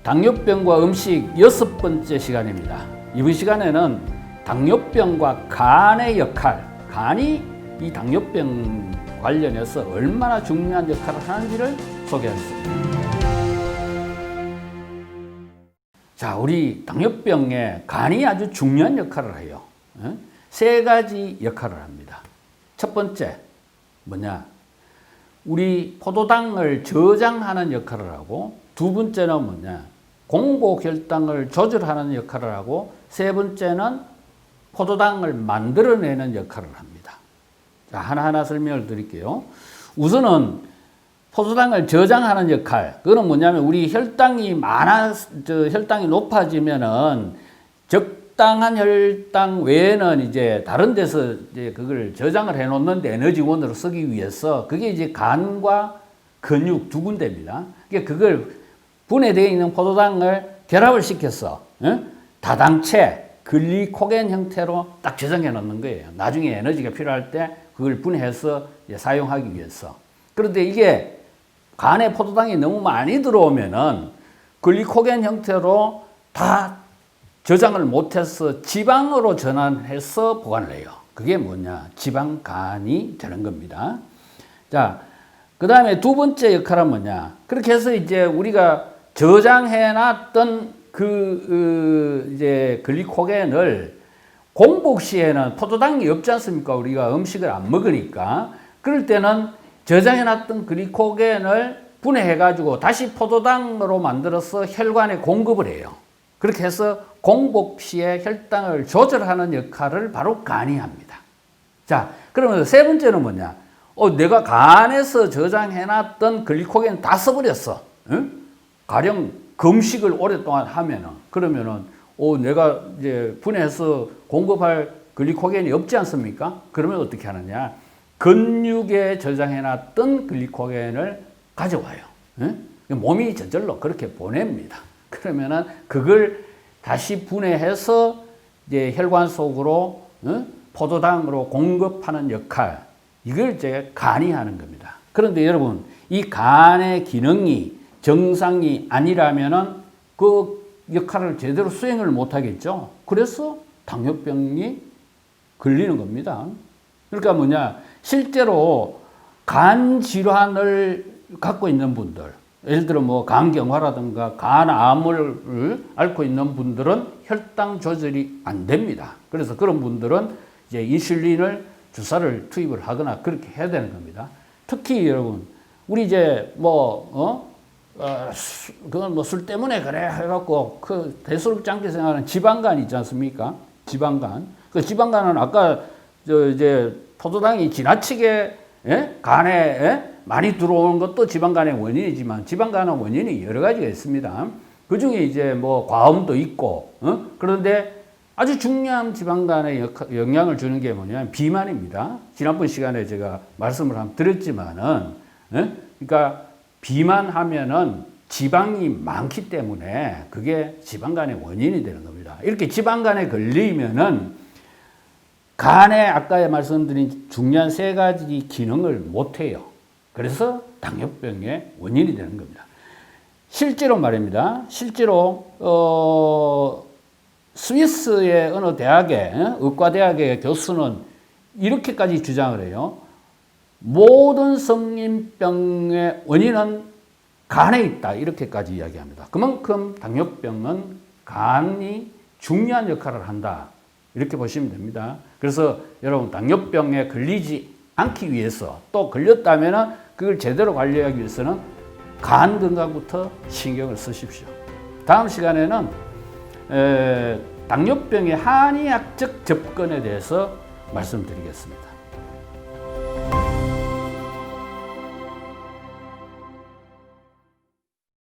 당뇨병과 음식 6번째 시간입니다. 이번 시간에는 당뇨병과 간의 역할, 간이 이 당뇨병 관련해서 얼마나 중요한 역할을 하는지를 소개하겠습니다. 자, 우리 당뇨병에 간이 아주 중요한 역할을 해요. 세 가지 역할을 합니다. 첫 번째, 뭐냐? 우리 포도당을 저장하는 역할을 하고, 두 번째는 뭐냐? 공복 혈당을 조절하는 역할을 하고, 세 번째는 포도당을 만들어내는 역할을 합니다. 자, 하나하나 설명을 드릴게요. 우선은 포도당을 저장하는 역할, 그거는 뭐냐면 우리 혈당이 혈당이 높아지면은 적당한 혈당 외에는 이제 다른 데서 이제 그걸 저장을 해 놓는데 에너지원으로 쓰기 위해서 그게 이제 간과 근육 두 군데입니다. 그걸 분해되어 있는 포도당을 결합을 시켜서 다당체, 글리코겐 형태로 딱 저장해 놓는 거예요. 나중에 에너지가 필요할 때 그걸 분해해서 사용하기 위해서. 그런데 이게 간에 포도당이 너무 많이 들어오면은 글리코겐 형태로 다 저장을 못해서 지방으로 전환해서 보관을 해요. 그게 뭐냐? 지방간이 되는 겁니다. 자, 그 다음에 두 번째 역할은 뭐냐? 그렇게 해서 이제 우리가 저장해놨던 이제 글리코겐을 공복 시에는 포도당이 없지 않습니까? 우리가 음식을 안 먹으니까. 그럴 때는 저장해놨던 글리코겐을 분해해가지고 다시 포도당으로 만들어서 혈관에 공급을 해요. 그렇게 해서 공복 시에 혈당을 조절하는 역할을 바로 간이 합니다. 자, 그러면 세 번째는 뭐냐? 내가 간에서 저장해놨던 글리코겐 다 써버렸어. 응? 가령 금식을 오랫동안 하면은, 그러면은, 내가 이제 분해해서 공급할 글리코겐이 없지 않습니까? 그러면 어떻게 하느냐? 근육에 저장해놨던 글리코겐을 가져와요. 응? 몸이 저절로 그렇게 보냅니다. 그러면은 그걸 다시 분해해서 이제 혈관 속으로 포도당으로 공급하는 역할, 이걸 이제 간이 하는 겁니다. 그런데 여러분, 이 간의 기능이 정상이 아니라면은 그 역할을 제대로 수행을 못 하겠죠. 그래서 당뇨병이 걸리는 겁니다. 그러니까 뭐냐? 실제로 간 질환을 갖고 있는 분들, 예를 들어 뭐 간경화라든가 간암을 앓고 있는 분들은 혈당 조절이 안 됩니다. 그래서 그런 분들은 이제 인슐린을 주사를 투입을 하거나 그렇게 해야 되는 겁니다. 특히 여러분, 우리 이제 그건 뭐 술 때문에 그래 해갖고 그 대수롭지 않게 생각하는 지방간 있지 않습니까? 지방간. 그 지방간은 아까 이제 포도당이 지나치게 간에 많이 들어오는 것도 지방간의 원인이지만 지방간의 원인이 여러 가지가 있습니다. 그 중에 이제 뭐 과음도 있고, 그런데 아주 중요한 지방간에 영향을 주는 게 뭐냐면 비만입니다. 지난번 시간에 제가 말씀을 한번 드렸지만은, 그러니까 비만하면은 지방이 많기 때문에 그게 지방간의 원인이 되는 겁니다. 이렇게 지방간에 걸리면은 간에 아까 말씀드린 중요한 세 가지 기능을 못해요. 그래서 당뇨병의 원인이 되는 겁니다. 실제로 말입니다. 실제로 스위스의 어느 대학의 의과대학의 교수는 이렇게까지 주장을 해요. 모든 성인병의 원인은 간에 있다. 이렇게까지 이야기합니다. 그만큼 당뇨병은 간이 중요한 역할을 한다. 이렇게 보시면 됩니다. 그래서 여러분 당뇨병에 걸리지 않기 위해서 또 걸렸다면 그걸 제대로 관리하기 위해서는 간 건강부터 신경을 쓰십시오. 다음 시간에는 당뇨병의 한의학적 접근에 대해서 말씀드리겠습니다.